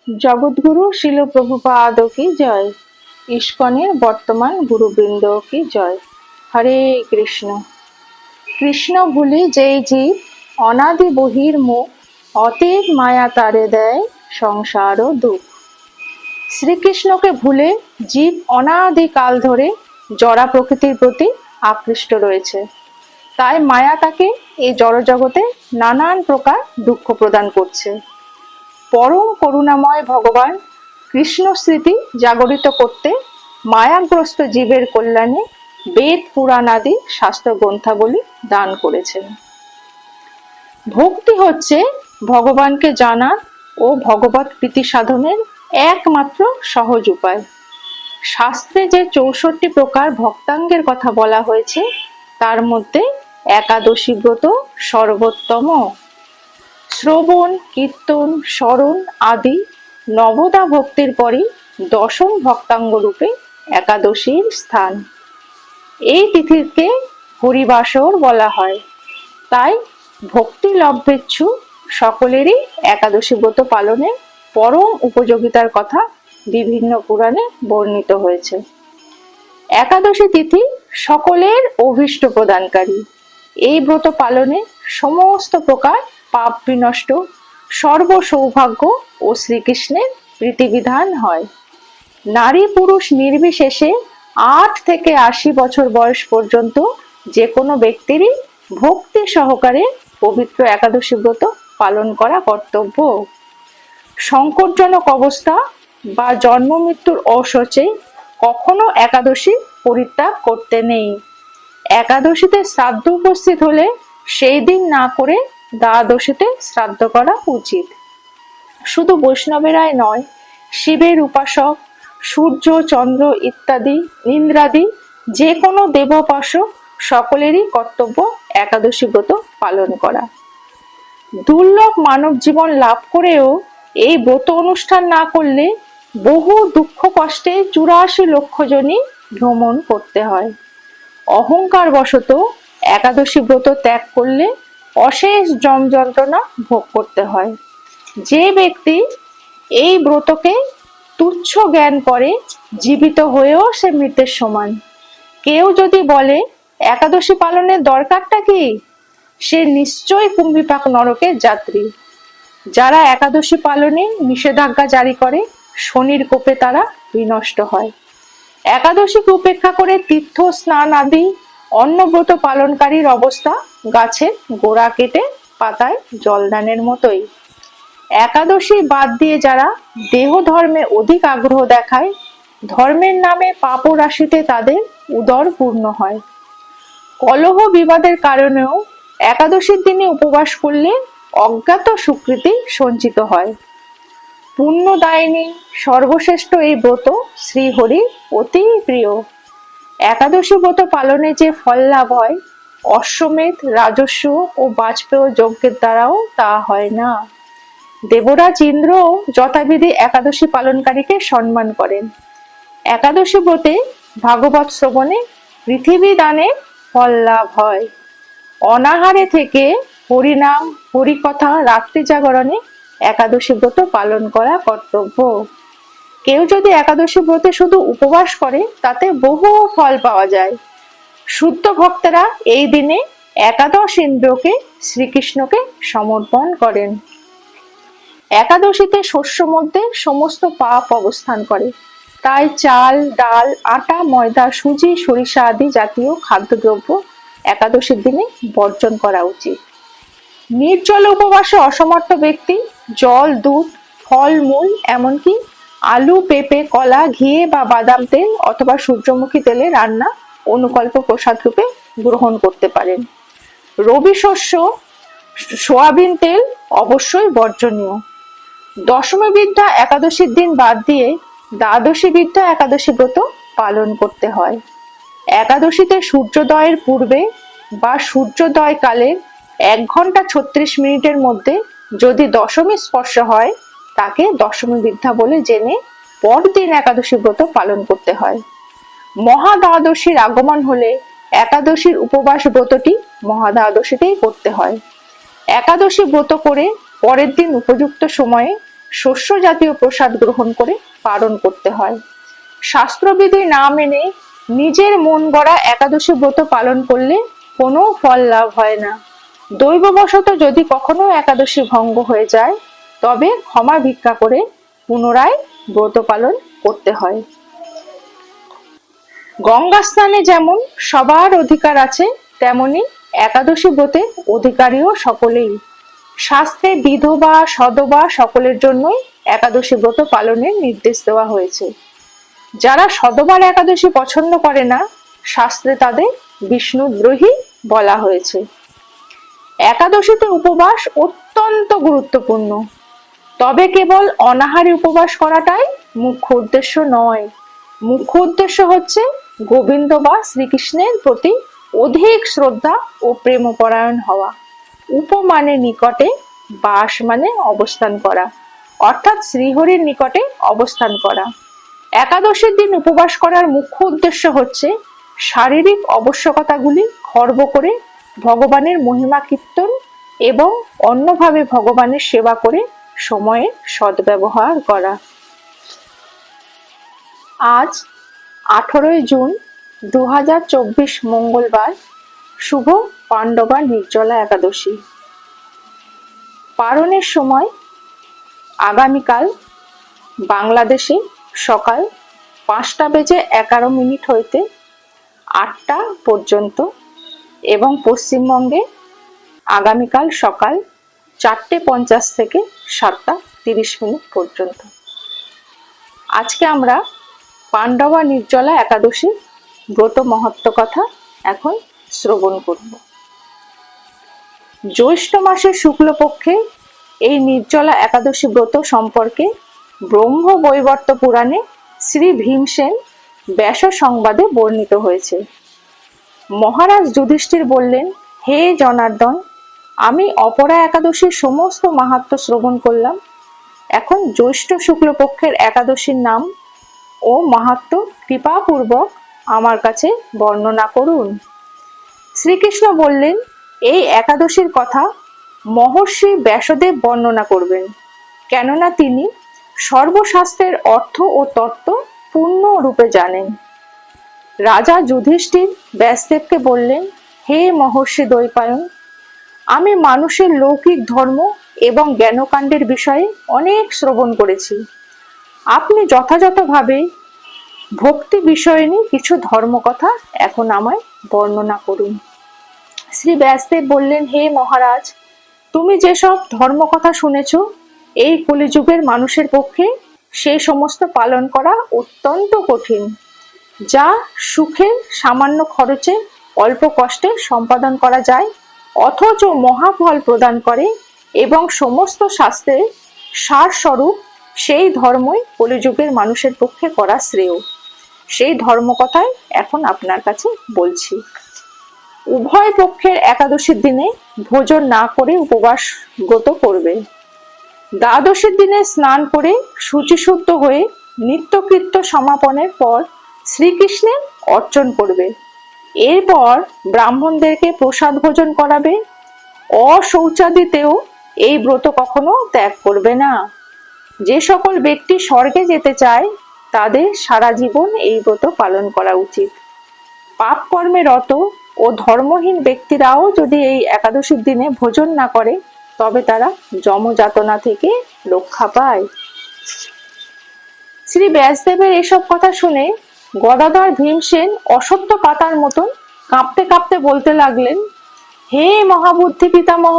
জগৎগুরু শিল প্রভুপাদ কি জয়। ইস্কনের বর্তমান গুরুবৃন্দ কি জয়। হরে কৃষ্ণ। কৃষ্ণ ভুলে যেই জীব অনাদি বহির মুখ, অতীব মায়া তারে দেয় সংসার ও দুঃখ। শ্রীকৃষ্ণকে ভুলে জীব অনাদি কাল ধরে জড়া প্রকৃতির প্রতি আকৃষ্ট রয়েছে। তাই মায়া তাকে এই জড়জগতে নানান প্রকার দুঃখ প্রদান করছে। পরম করুণাময় ভগবান কৃষ্ণ স্মৃতি জাগরিত করতে মায়াগ্রস্ত জীবের কল্যাণে বেদ পুরাণ আদি শাস্ত্র গ্রন্থাবলী দান করেছেন। ভক্তি হচ্ছে ভগবানকে জানার ও ভগবত প্রীতি সাধনের একমাত্র সহজ উপায়। শাস্ত্রে যে 64 প্রকার ভক্তাঙ্গের কথা বলা হয়েছে তার মধ্যে একাদশী ব্রত সর্বোত্তম। শ্রবণ, কীর্তন, স্মরণ আদি নবদা ভক্তির পরই দশম ভক্তাঙ্গ রূপে একাদশীর স্থান। এই তিথিকে হরিবাসর বলা হয়। তাই ভক্তি লভ্যেচ্ছু সকলেরই একাদশী ব্রত পালনের পরম উপযোগিতার কথা বিভিন্ন পুরাণে বর্ণিত হয়েছে। একাদশী তিথি সকলের অভীষ্ট প্রদানকারী। এই ব্রত পালনে সমস্ত প্রকার পাপ বিনষ্ট, সর্ব সৌভাগ্য ও শ্রীকৃষ্ণের প্রীতিবিধান হয়। নারী পুরুষ নির্বিশেষে 8 থেকে 80 বছর বয়স পর্যন্ত যে কোনো ব্যক্তিরই ভক্তি সহকারে পবিত্র একাদশী ব্রত পালন করা কর্তব্য। সংকটজনক অবস্থা বা জন্ম মৃত্যুর অসচে কখনো একাদশী পরিত্যাগ করতে নেই। একাদশীতে শ্রাদ্ধ উপস্থিত হলে সেই দিন না করে দ্বাদশীতে শ্রাদ্ধ করা উচিত। শুধু বৈষ্ণবেরাই নয়, শিবের উপাসক, সূর্য, চন্দ্র ইত্যাদি ইন্দ্রাদি যে কোনো দেবোপাসক সকলেরই কর্তব্য একাদশী ব্রত পালন করা। দুর্লভ মানব জীবন লাভ করেও এই ব্রত অনুষ্ঠান না করলে বহু দুঃখ কষ্টে 84 লক্ষ জনই ভ্রমণ করতে হয়। অহংকার বশত একাদশী ব্রত ত্যাগ করলে অশেষ যম যন্ত্রণা ভোগ করতে হয়। যে ব্যক্তি এই ব্রতকে তুচ্ছ জ্ঞান করে জীবিত হয়েও সে মৃতের সমান। কেউ যদি বলে একাদশী পালনের দরকারটা কি, সে নিশ্চয়ই কুম্ভিপাক নরকের যাত্রী। যারা একাদশী পালনে নিষেধাজ্ঞা জারি করে শনির কোপে তারা বিনষ্ট হয়। একাদশীকে উপেক্ষা করে তীর্থ স্নান আদি অন্নব্রত পালনকারীর অবস্থা গাছের গোড়া কেটে পাতায় জলদানের মতোই। একাদশী বাদ দিয়ে যারা দেহ ধর্মে অধিক আগ্রহ দেখায়, ধর্মের নামে পাপ রাশিতে তাদের উদর পূর্ণ হয়। কলহ বিবাদের কারণেও একাদশীর দিনে উপবাস করলে অজ্ঞাত সুকৃতি সঞ্চিত হয়। পুণ্যদায়িনী সর্বশ্রেষ্ঠ এই ব্রত শ্রীহরির অতি প্রিয়। একাদশী ব্রত পালনে যে ফল লাভ হয়, অশ্বমেধ, রাজস্ব ও বাজপেয় যজ্ঞের দ্বারাও তা হয় না। দেবরাজ ইন্দ্র যথাবিধি একাদশী পালনকারীকে সম্মান করেন। একাদশী ব্রতে ভাগবত শ্রবণে পৃথিবী দানে ফল লাভ হয়। অনাহারে থেকে হরিনাম, হরিকথা, রাত্রি জাগরণে একাদশী ব্রত পালন করা কর্তব্য। কেউ যদি একাদশী ব্রতে শুধু উপবাস করে তাতে বহু ফল পাওয়া যায়। শুদ্ধ ভক্তরা এই দিনে একাদশ ইন্দ্রকে শ্রীকৃষ্ণকে সমর্পণ করেন। একাদশীতে শস্য মধ্যে সমস্ত পাপ অবস্থান করে। তাই চাল, ডাল, আটা, ময়দা, সুজি, সরিষা আদি জাতীয় খাদ্যদ্রব্য একাদশীর দিনে বর্জন করা উচিত। নির্জল উপবাসে অসমর্থ ব্যক্তি জল, দুধ, ফল মূল এমনকি আলু, পেঁপে, কলা, ঘি বা বাদাম তেল অথবা সূর্যমুখী তেলে রান্না অনুকল্প প্রসাদ রূপে গ্রহণ করতে পারেন। রবি শস্য, সোয়াবিন তেল অবশ্যই বর্জনীয়। দশমী বিদ্যা একাদশীর দিন বাদ দিয়ে দ্বাদশী বিদ্যা একাদশী ব্রত পালন করতে হয়। একাদশীতে সূর্যোদয়ের পূর্বে বা সূর্যোদয় কালের 1 ঘন্টা 36 মিনিটের মধ্যে যদি দশমী স্পর্শ হয় তাকে দশমী বিদ্যা বলে জেনে পরদিন একাদশী ব্রত পালন করতে হয়। মহা দ্বাদশীর আগমন হলে একাদশীর উপবাস ব্রতটি মহা দ্বাদশীতেই করতে হয়। একাদশী ব্রত করে পরের দিন উপযুক্ত সময়ে শস্য জাতীয় প্রসাদ গ্রহণ করে পালন করতে হয়। শাস্ত্রবিধি না মেনে নিজের মন গড়া একাদশী ব্রত পালন করলে কোনো ফল লাভ হয় না। দৈববশত যদি কখনো একাদশী ভঙ্গ হয়ে যায় তবে ক্ষমা ভিক্ষা করে পুনরায় ব্রত পালন করতে হয়। গঙ্গা স্নানে যেমন সবার অধিকার আছে, তেমনি একাদশী ব্রতের অধিকারীও সকলেই। শাস্ত্রে বিধবা সধবা সকলের জন্যই একাদশী ব্রত পালনের নির্দেশ দেওয়া হয়েছে। যারা সধবার একাদশী পছন্দ করে না, শাস্ত্রে তাদের বিষ্ণুদ্রোহী বলা হয়েছে। একাদশীতে উপবাস অত্যন্ত গুরুত্বপূর্ণ, তবে কেবল অনাহারে উপবাস করাটাই মুখ্য উদ্দেশ্য নয়। মুখ্য উদ্দেশ্য হচ্ছে গোবিন্দ বা শ্রীকৃষ্ণের প্রতি অধিক শ্রদ্ধা ও প্রেমপরায়ণ হওয়া। উপ মানে নিকটে, বাস মানে অবস্থান করা, অর্থাৎ শ্রীহরির নিকটে অবস্থান করা। একাদশীর দিন উপবাস করার মুখ্য উদ্দেশ্য হচ্ছে শারীরিক আবশ্যকতাগুলি খর্ব করে ভগবানের মহিমা কীর্তন এবং অন্যভাবে ভগবানের সেবা করে সময়ের সদ্ব্যবহার করা। আজ 18 জুন 2024 মঙ্গলবার, শুভ পাণ্ডবা নির্জলা একাদশী। পারণের সময় আগামীকাল বাংলাদেশে সকাল 5:11 হইতে 8টা পর্যন্ত এবং পশ্চিমবঙ্গে আগামীকাল সকাল 4:50 থেকে 7:30 পর্যন্ত। আজকে আমরা পাণ্ডবা নির্জলা একাদশী ব্রত মহত্ব কথা এখন শ্রবণ করব। জ্যৈষ্ঠ মাসের শুক্লপক্ষে এই নির্জলা একাদশী ব্রত সম্পর্কে ব্রহ্ম বৈবর্ত পুরাণে শ্রী ভীমসেন ব্যাস সংবাদে বর্ণিত হয়েছে। মহারাজ যুধিষ্ঠির বললেন, হে জনার্দন, আমি অপরা একাদশীর সমস্ত মাহাত্ম্য শ্রবণ করলাম। এখন জ্যৈষ্ঠ শুক্লপক্ষের একাদশীর নাম ও মাহাত্ম্য কৃপাপূর্বক আমার কাছে বর্ণনা করুন। শ্রীকৃষ্ণ বললেন, এই একাদশীর কথা মহর্ষি ব্যাসদেব বর্ণনা করবেন, কেননা তিনি সর্বশাস্ত্রের অর্থ ও তত্ত্ব পূর্ণ রূপে জানেন। রাজা যুধিষ্ঠির ব্যাসদেবকে বললেন, হে মহর্ষি দ্বৈপায়ন, আমি মানুষের লৌকিক ধর্ম এবং জ্ঞানকাণ্ডের বিষয়ে অনেক শ্রবণ করেছি। আপনি যথাযথভাবে ভক্তি বিষয়ে কিছু ধর্মকথা এখন আমায় বর্ণনা করুন। শ্রী ব্যাসদেব বললেন, হে মহারাজ, তুমি যেসব ধর্মকথা শুনেছ, এই কলিযুগের মানুষের পক্ষে সেই সমস্ত পালন করা অত্যন্ত কঠিন, যা সুখে সামান্য খরচে অল্প কষ্টে সম্পাদন করা যায়, অথচ মহাফল প্রদান করে এবং সমস্ত শাস্ত্রের সারস্বরূপ সেই ধর্মই কলিযুগের মানুষের পক্ষে করা শ্রেয়। সেই ধর্মকথাই এখন আপনার কাছে বলছি। উভয় পক্ষের একাদশীর দিনে ভোজন না করে উপবাস ব্রত করবে। দ্বাদশীর দিনে স্নান করে শুচিশুদ্ধ হয়ে নিত্যকৃত্য সমাপনের পর শ্রীকৃষ্ণের অর্চন করবে। এরপর ব্রাহ্মণদেরকে প্রসাদ ভোজন করাবে। অশৌচাদিতেও এই ব্রত কখনো ত্যাগ করবে না। যে সকল ব্যক্তি স্বর্গে যেতে চায় তাদের সারা জীবন এই ব্রত পালন করা উচিত। পাপ কর্মে রত ও ধর্মহীন ব্যক্তিরাও যদি এই একাদশীর দিনে ভোজন না করে তবে তারা যমযাতনা থেকে রক্ষা পায়। শ্রী ব্যাসদেবের এসব কথা শুনে গদাধর ভীমসেন অসত্য পাতার মতন কাঁপতে কাঁপতে বলতে লাগলেন, হে মহাবুদ্ধি পিতামহ,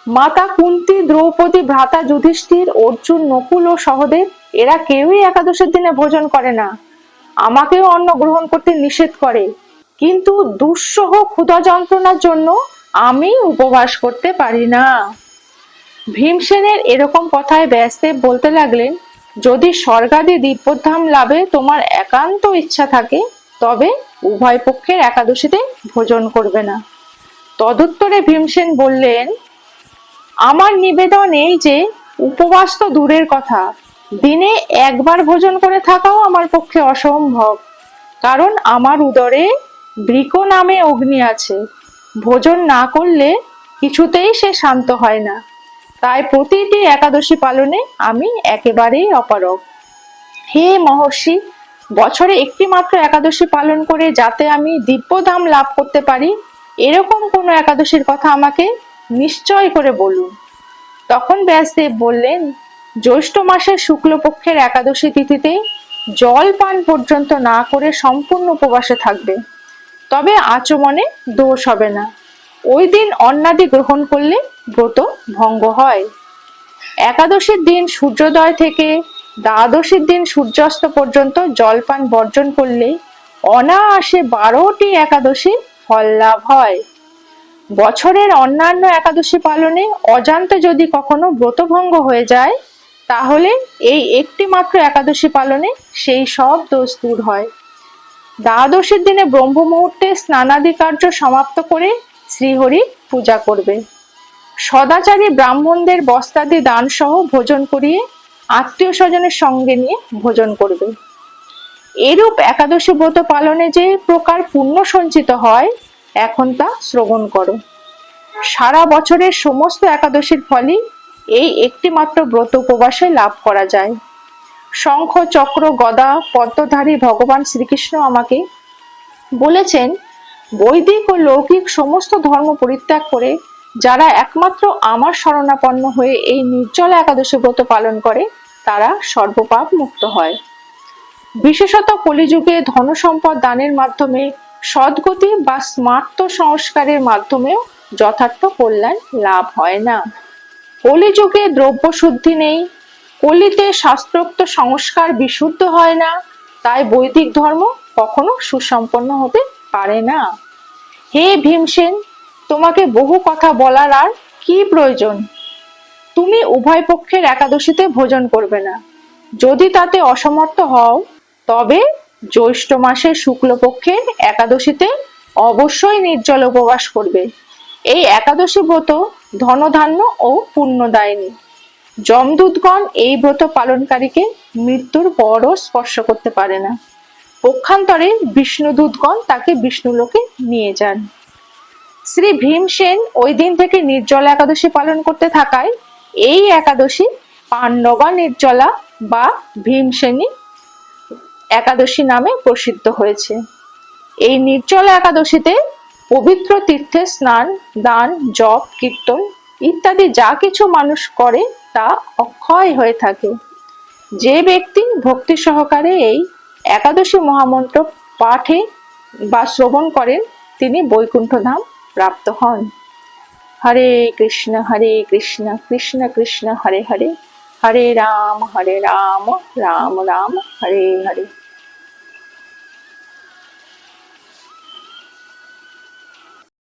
মাতা কুন্তী, দ্রৌপদী, ভ্রাতা যুধিষ্ঠির, অর্জুন, নকুল ও সহদেব এরা কেউই একাদশীর দিনে ভোজন করে না। আমাকেও অন্ন গ্রহণ করতে নিষেধ করে, কিন্তু দুঃসহ ক্ষুধা যন্ত্রণার জন্য আমি উপবাস করতে পারি না। ভীমসেনের এরকম কথায় ব্যাসদেব বলতে লাগলেন, যদি স্বর্গাদি দিব্যধাম লাভে তোমার একান্ত ইচ্ছা থাকে তবে উভয় পক্ষের একাদশীতে ভোজন করবে না। তদুত্তরে ভীমসেন বললেন, আমার নিবেদন এই যে উপবাস তো দূরের কথা, দিনে একবার ভোজন করে থাকাও আমার পক্ষে অসম্ভব, কারণ আমার উদরে বৃক নামে অগ্নি আছে। ভোজন না করলে কিছুতেই সে শান্ত হয় না। তাই প্রতিটি একাদশী পালনে আমি একেবারেই অপারগ। হে মহর্ষি, বছরে একটি মাত্র একাদশী পালন করে যাতে আমি দিব্যধাম লাভ করতে পারি, এরকম কোনো একাদশীর কথা আমাকে নিশ্চয় করে বলুন। তখন ব্যাসদেব বললেন, জ্যৈষ্ঠ মাসের শুক্লপক্ষের একাদশী তিথিতে জল পান পর্যন্ত না করে সম্পূর্ণ উপবাসে থাকবে, তবে আচমনে দোষ হবে না। ওই দিন অন্নাদি গ্রহণ করলে ব্রত ভঙ্গ হয়। একাদশীর দিন সূর্যোদয় থেকে দ্বাদশীর দিন সূর্যাস্ত পর্যন্ত জলপান বর্জন করলে অনায়াসে 12টি একাদশী ফল লাভ হয়। বছরের অন্যান্য একাদশী পালনে অজান্তে যদি কখনো ব্রতভঙ্গ হয়ে যায়, তাহলে এই একটি মাত্র একাদশী পালনে সেই সব দোষ দূর হয়। দ্বাদশীর দিনে ব্রহ্ম মুহূর্তে স্নানাদি কার্য সমাপ্ত করে শ্রীহরি পূজা করবে। সদাচারী ব্রাহ্মণদের বস্ত্রাদি দান সহ ভোজন করিয়ে আত্মীয় স্বজনের সঙ্গে নিয়ে ভোজন করবে। এরূপ একাদশী ব্রত পালনে যে প্রকার পুণ্য সঞ্চিত হয়, এখন তা শ্রবণ করো। সারা বছরের সমস্ত একাদশীর ফলই এই একটি মাত্র ব্রত উপবাসে লাভ করা যায়। শঙ্খ, চক্র, গদা পদ্মধারী ভগবান শ্রীকৃষ্ণ আমাকে বলেছেন, বৈদিক ও লৌকিক সমস্ত ধর্ম পরিত্যাগ করে যারা একমাত্র আমার শরণাপন্ন হয়ে এই নির্জলা একাদশী ব্রত পালন করে, তারা সর্বপাপ মুক্ত হয়। বিশেষত কলিযুগে ধনসম্পদ দানের মাধ্যমে, সদ্গতি বা স্মার্ত সংস্কারের মাধ্যমেও যথার্থ কল্যাণ লাভ হয় না। কলিযুগে দ্রব্য শুদ্ধি নেই, কলিতে শাস্ত্রোক্ত সংস্কার বিশুদ্ধ হয় না, তাই বৈদিক ধর্ম কখনো সুসম্পন্ন হতে পারে না। হে ভীমসেন, তোমাকে বহু কথা বলার আর কি প্রয়োজন? তুমি উভয় পক্ষের একাদশীতে ভোজন করবে না। যদি তাতে অসমর্থ হও, তবে জ্যৈষ্ঠ মাসের শুক্লপক্ষের একাদশীতে অবশ্যই নির্জল উপবাস করবে। এই একাদশী ব্রত ধনধান্য ও পুণ্যদায়িনী। যমদূতগণ এই ব্রত পালনকারীকে মৃত্যুর পরও স্পর্শ করতে পারে না। পক্ষান্তরে বিষ্ণুদূতগণ তাকে বিষ্ণুলোকে নিয়ে যান। শ্রী ভীমসেন ওই দিন থেকে নির্জলা একাদশী পালন করতে থাকায় এই একাদশী পাণ্ডবা নির্জলা বা ভীমসেনী একাদশী নামে প্রসিদ্ধ হয়েছে। এই নির্জলা একাদশীতে পবিত্র তীর্থে স্নান, দান, জপ, কীর্তন ইত্যাদি যা কিছু মানুষ করে তা অক্ষয় হয়ে থাকে। যে ব্যক্তি ভক্তি সহকারে এই একাদশী মহামন্ত্র পাঠে বা শ্রবণ করেন, তিনি বৈকুণ্ঠ ধাম প্রাপ্ত হন। হরে কৃষ্ণ কৃষ্ণ কৃষ্ণ হরে হরে, হরে রাম রাম রাম হরে হরে।